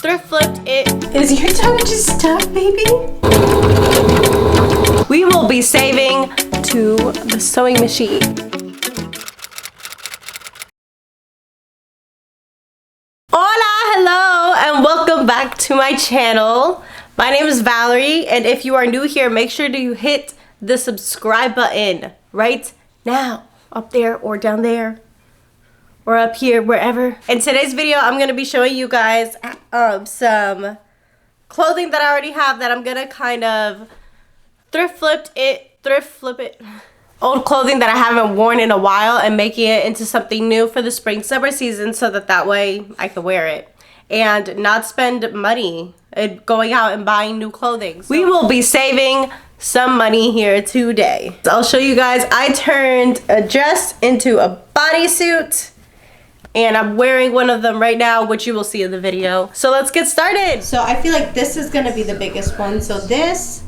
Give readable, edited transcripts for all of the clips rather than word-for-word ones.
thrift flipped it. Is your tongue just stuck, baby? We will be saving to the sewing machine. Hola, hello, and welcome back to my channel. My name is Valerie, and if you are new here, make sure to hit the subscribe button right now, up there or down there or up here, wherever. In today's video, I'm gonna be showing you guys some clothing that I already have that I'm gonna kind of thrift flip it. Old clothing that I haven't worn in a while and making it into something new for the spring summer season so that way I can wear it and not spend money going out and buying new clothing. So we will be saving some money here today. I'll show you guys. I turned a dress into a bodysuit and I'm wearing one of them right now, which you will see in the video. So let's get started. So I feel like this is gonna be the biggest one. So this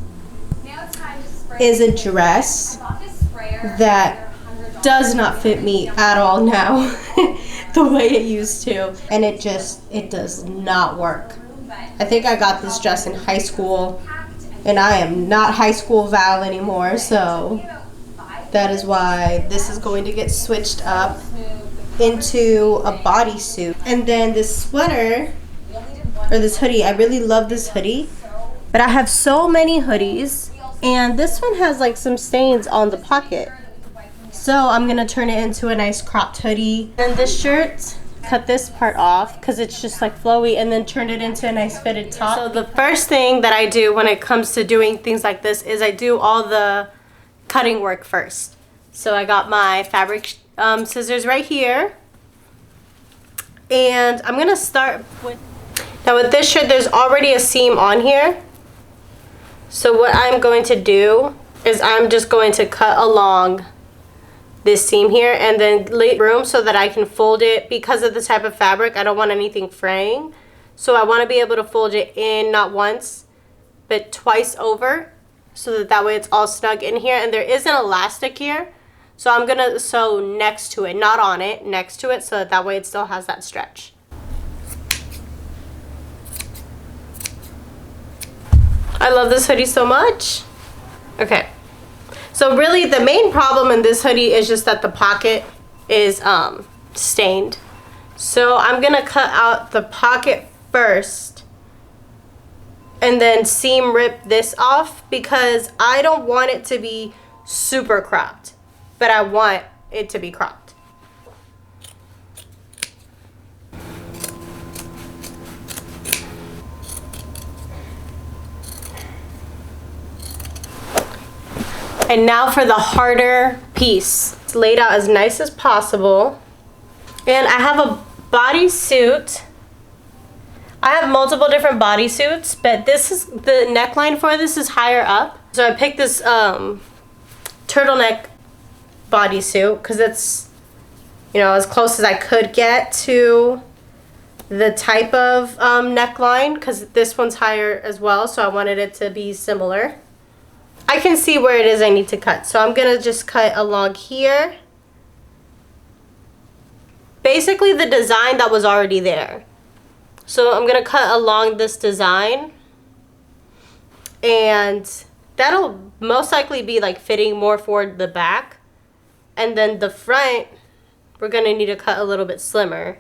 is a dress that does not fit me at all now the way it used to, and it does not work. I think I got this dress in high school and I am not high school Val anymore, so that is why this is going to get switched up into a bodysuit. And then this sweater or this hoodie, I really love this hoodie, but I have so many hoodies and this one has like some stains on the pocket. So I'm gonna turn it into a nice cropped hoodie. And this shirt, cut this part off because it's just like flowy, and then turn it into a nice fitted top. So the first thing that I do when it comes to doing things like this is I do all the cutting work first. So I got my fabric scissors right here. And I'm gonna start with, now with this shirt there's already a seam on here. So what I'm going to do is I'm just going to cut along this seam here and then leave room so that I can fold it. Because of the type of fabric, I don't want anything fraying. So I want to be able to fold it in not once, but twice over, so that way it's all snug in here. And there is an elastic here. So I'm going to sew next to it, not on it, next to it, so that way it still has that stretch. I love this hoodie so much. Okay. So really the main problem in this hoodie is just that the pocket is stained. So I'm gonna cut out the pocket first and then seam rip this off because I don't want it to be super cropped, but I want it to be cropped. And now for the harder piece. It's laid out as nice as possible. And I have a bodysuit. I have multiple different bodysuits, but this is, the neckline for this is higher up. So I picked this turtleneck bodysuit because it's, you know, as close as I could get to the type of neckline, because this one's higher as well, so I wanted it to be similar. I can see where it is I need to cut. So I'm gonna just cut along here. Basically the design that was already there. So I'm gonna cut along this design. And that'll most likely be like fitting more for the back. And then the front, we're gonna need to cut a little bit slimmer.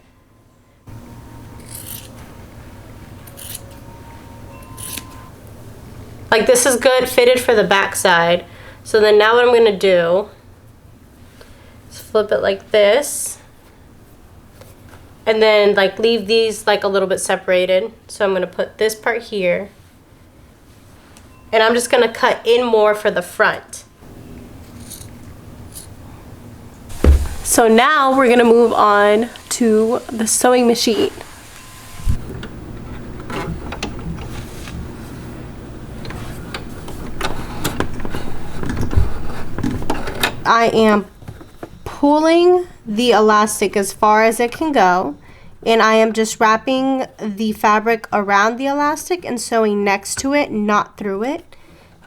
Like this is good fitted for the back side. So then now what I'm gonna do is flip it like this. And then like leave these like a little bit separated. So I'm gonna put this part here. And I'm just gonna cut in more for the front. So now we're gonna move on to the sewing machine. I am pulling the elastic as far as it can go, and I am just wrapping the fabric around the elastic and sewing next to it, not through it.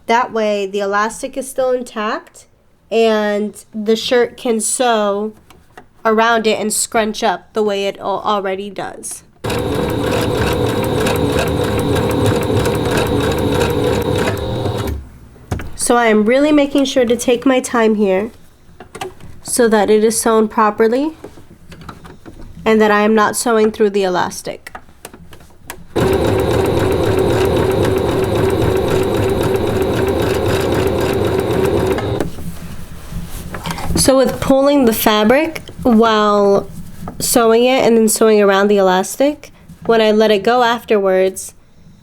That way the elastic is still intact and the shirt can sew around it and scrunch up the way it already does. So I am really making sure to take my time here so that it is sewn properly and that I am not sewing through the elastic. So with pulling the fabric while sewing it and then sewing around the elastic, when I let it go afterwards,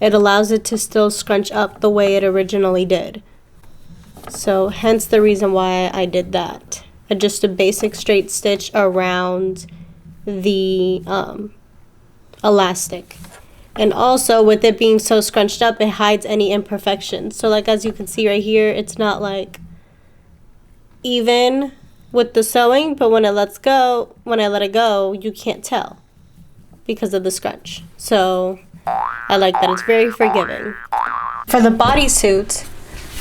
it allows it to still scrunch up the way it originally did. So hence the reason why I did that. Just a basic straight stitch around the elastic. And also with it being so scrunched up, it hides any imperfections. So like as you can see right here, it's not like even with the sewing, but when I let it go, you can't tell because of the scrunch. So I like that. It's very forgiving. For the bodysuit,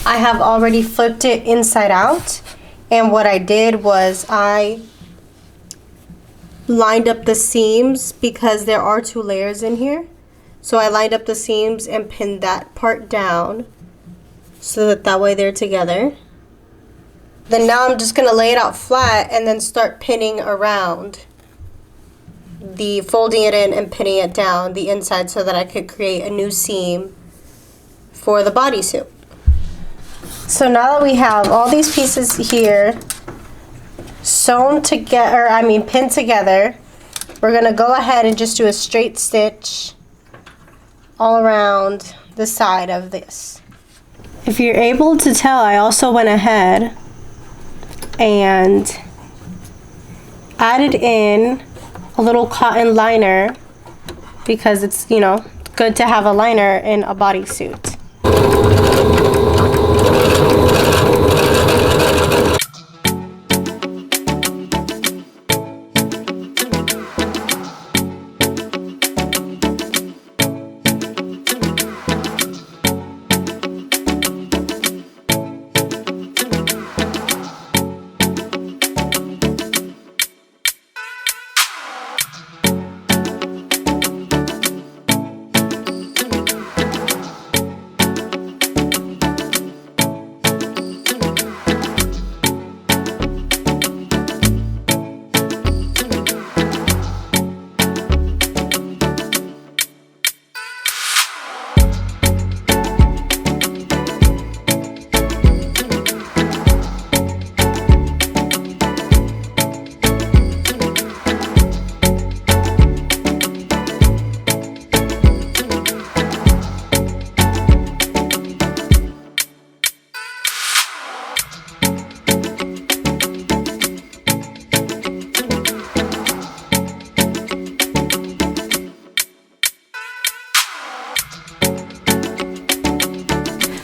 I have already flipped it inside out, and what I did was I lined up the seams because there are 2 layers in here. So I lined up the seams and pinned that part down so that way they're together. Then now I'm just going to lay it out flat and then start pinning around, folding it in and pinning it down the inside so that I could create a new seam for the bodysuit. So now that we have all these pieces here sewn together, pinned together, we're going to go ahead and just do a straight stitch all around the side of this. If you're able to tell, I also went ahead and added in a little cotton liner because it's, good to have a liner in a bodysuit.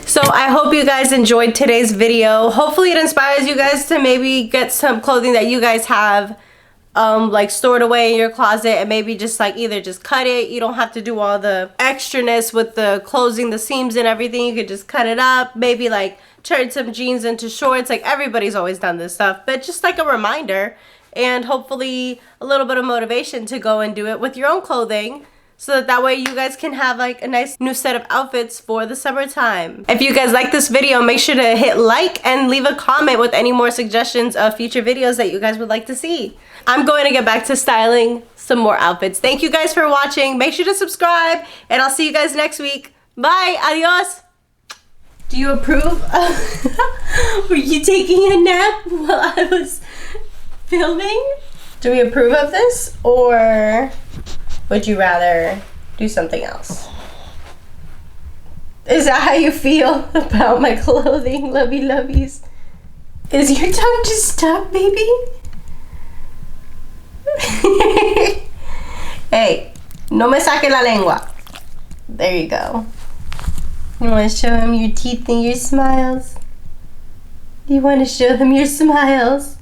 So I hope you guys enjoyed today's video. Hopefully it inspires you guys to maybe get some clothing that you guys have like stored away in your closet, and maybe just like either just cut it. You don't have to do all the extraness with the closing the seams and everything. You could just cut it up, maybe like turn some jeans into shorts. Like everybody's always done this stuff, but just like a reminder and hopefully a little bit of motivation to go and do it with your own clothing, so that way you guys can have like a nice new set of outfits for the summertime. If you guys like this video, make sure to hit like and leave a comment with any more suggestions of future videos that you guys would like to see. I'm going to get back to styling some more outfits. Thank you guys for watching. Make sure to subscribe, and I'll see you guys next week. Bye. Adios. Do you approve? Were you taking a nap while I was filming? Do we approve of this, or would you rather do something else? Is that how you feel about my clothing, lovey loveys? Is your tongue just stuck, baby? Hey, no me saque la lengua. There you go. You want to show him your teeth and your smiles? You want to show him your smiles?